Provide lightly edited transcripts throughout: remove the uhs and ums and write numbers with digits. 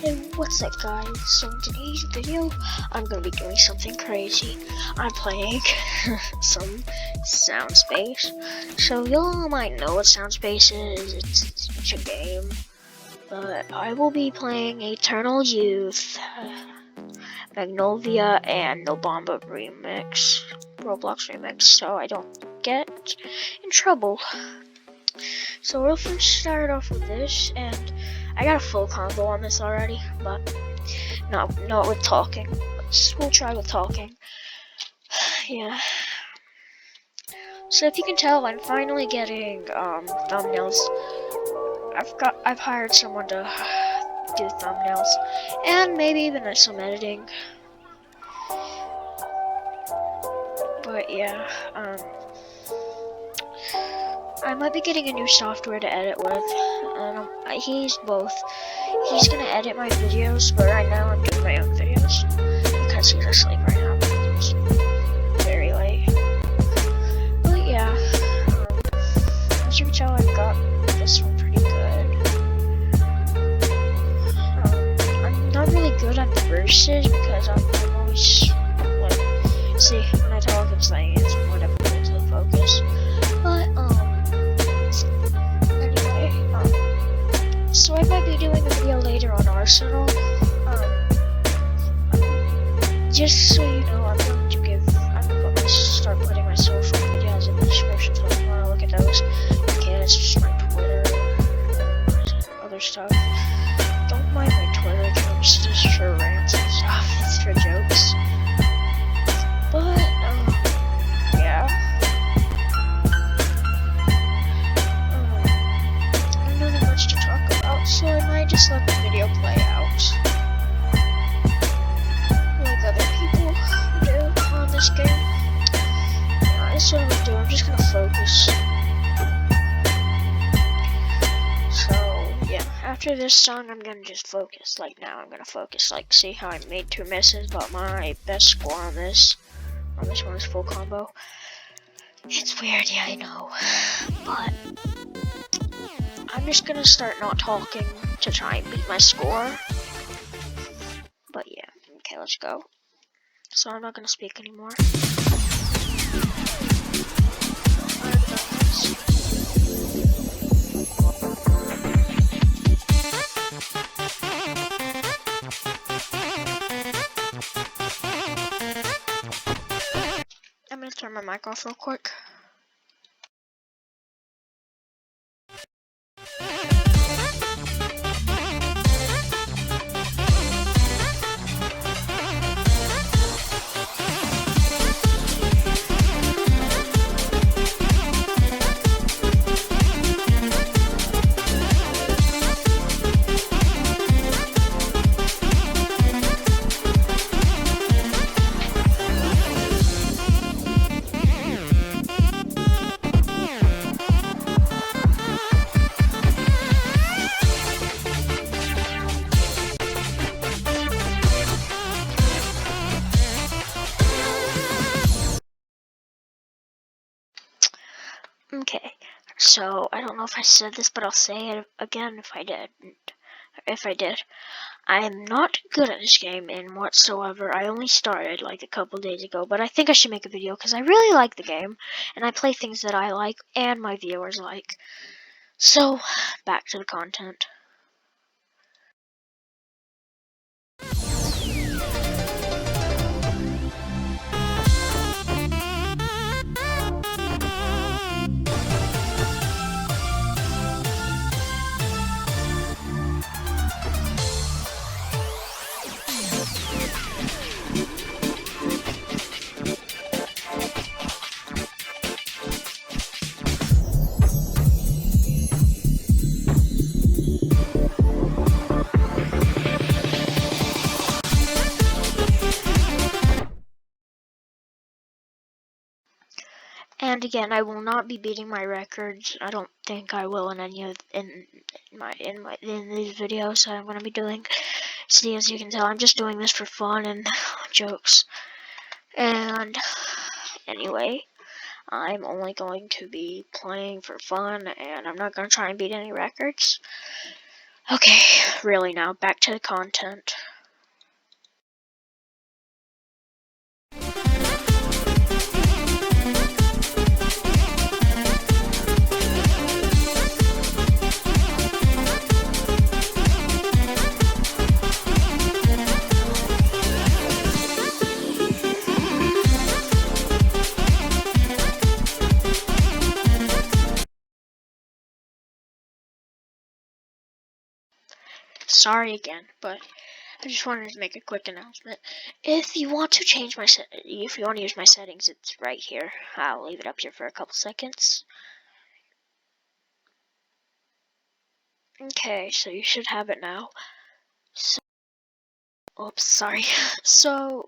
Hey, what's up guys? So in today's video, I'm gonna be doing something crazy. I'm playing some SpAcE. So y'all might know what SpAcE is, it's a game. But I will be playing Eternal Youth, Magnolia, and No Bomba remix, Roblox remix, so I don't get in trouble. So we'll first start off with this, and I got a full combo on this already, but not with talking. We'll try with talking. Yeah. So if you can tell, I'm finally getting thumbnails. I've hired someone to do thumbnails, and maybe even some editing. But yeah, I might be getting a new software to edit with, and he's both. He's gonna edit my videos, but right now I'm doing my own videos because he's asleep right now. It's very late. But yeah, as you can tell, I've got this one pretty good. I'm not really good at the verses because I'm always like, see, when I talk, it's like it's more difficult to focus. But anyway, so I might be doing a video later on Arsenal. Just so you know, I'm gonna start putting my social medias in the description, so if you wanna look at those, you can. It's just my Twitter and other stuff. Don't mind my Twitter, it's just for rants and stuff, it's for jokes. But, yeah. I don't know that much to talk about, so I might just let the video play out. Like other people do on this game. That's what I'm gonna do, I'm just gonna focus. So, yeah, after this song, I'm gonna just focus. Like now, I'm gonna focus. Like, see how I made 2 misses, but my best score on this one is full combo. It's weird, yeah, I know. But I'm just gonna start not talking to try and beat my score. But yeah, okay, let's go. So I'm not gonna speak anymore. I'm gonna turn my mic off real quick. Okay, so I don't know if I said this, but I'll say it again if I did. I am not good at this game in whatsoever. I only started like a couple days ago, but I think I should make a video because I really like the game, and I play things that I like and my viewers like. So, back to the content. And again, I will not be beating my records. I don't think I will in any of in these videos that I'm gonna be doing. See, as you can tell, I'm just doing this for fun and jokes. And anyway, I'm only going to be playing for fun, and I'm not gonna try and beat any records. Okay, really now, back to the content. Sorry again, but I just wanted to make a quick announcement. If you want to change my if you want to use my settings, it's right here. I'll leave it up here for a couple seconds. Okay, so you should have it now. So, oops, sorry. So,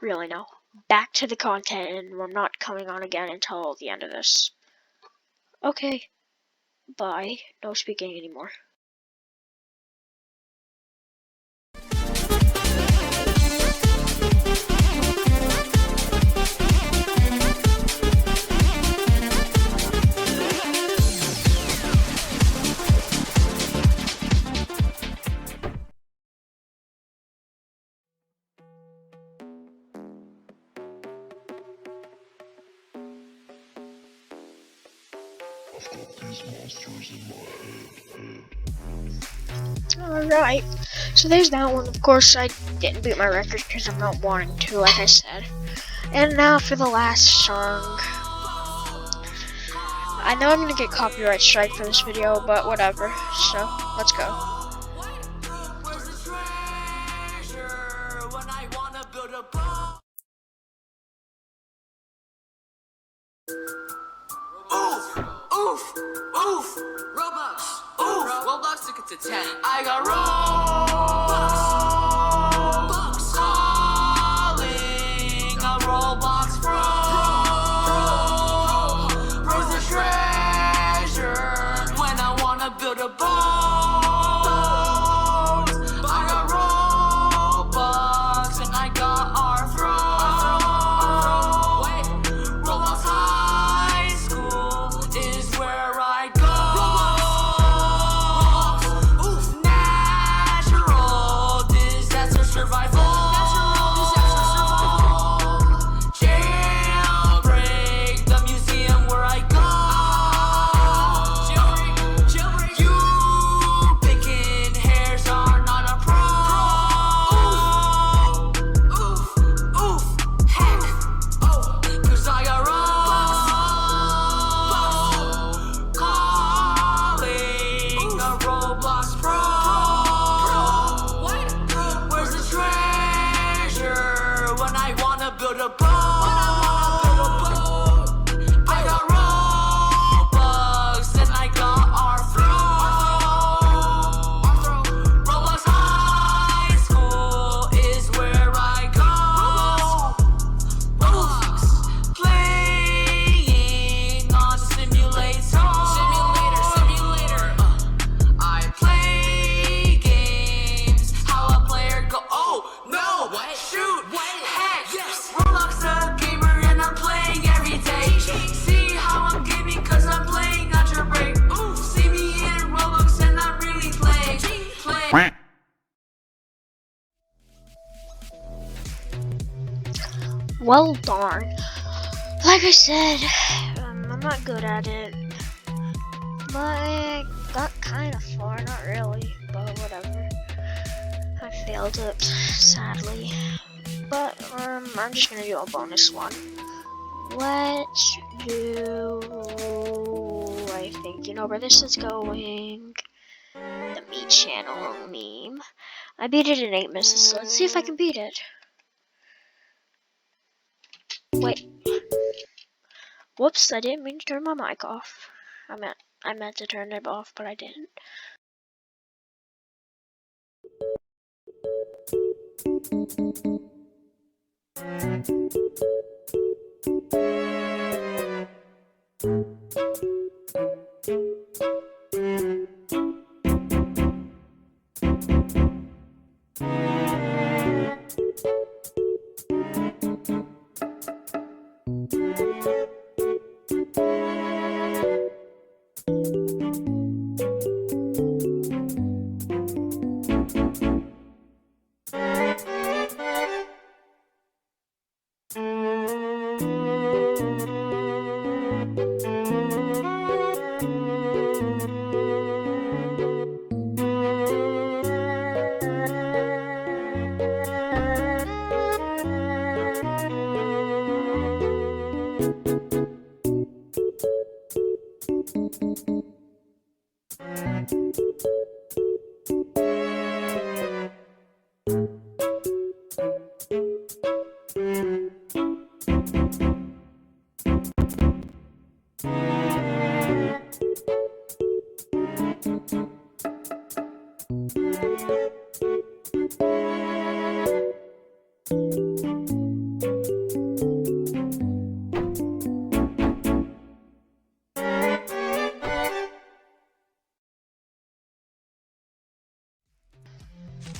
really now, back to the content, and I'm not coming on again until the end of this. Okay, bye. No speaking anymore. I've got these monsters in my head. Alright, so there's that one. Of course, I didn't beat my record because I'm not wanting to, like I said. And now for the last song. I know I'm gonna get copyright strike for this video, but whatever. So, let's go. Oof, oof, Robux, oof, Roblox took it to 10. I got Robux, calling a Roblox bro. Bro's a treasure when I wanna build a boat. I got Robux and I got our throne. Wait, Roblox High School is where I go. Oof, natural disaster survival. Jailbreak, the museum where I go. Jailbreak, you picking hairs are not a pro. Oof, oof, heck, oh, 'cause I got Robux. Calling a Roblox pro. Where's the treasure when I wanna build a boat? I got Robux and I got our throne. Roblox High School is where I go. Roblox playing on simulator. I play games. How a player go? Oh no! Shoot! Heck! Yes! Roblox a gamer and I'm playing every day. See how I'm gaming 'cause I'm playing on your break. Ooh, see me in Roblox and I'm really playing. Well, darn. Like I said, I'm not good at it. But I got kind of far, not really, but whatever. I failed it, sadly. But, I'm just gonna do a bonus one. Let's do, I think you know where this is going. The Me Channel meme. I beat it in 8 misses, so let's see if I can beat it. Wait. Whoops, I didn't mean to turn my mic off. I meant to turn it off, but I didn't.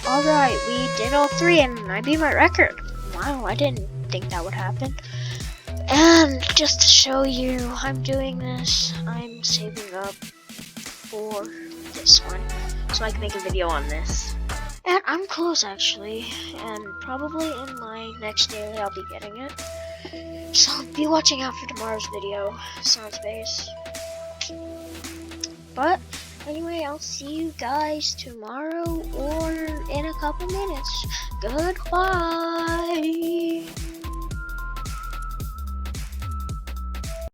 Alright, we did all 3 and I beat my record. Wow, I didn't think that would happen. And just to show you I'm doing this, I'm saving up for this one so I can make a video on this. And I'm close actually, and probably in my next daily I'll be getting it. So be watching out for tomorrow's video, SpAcE. But anyway, I'll see you guys tomorrow or in a couple minutes. Goodbye!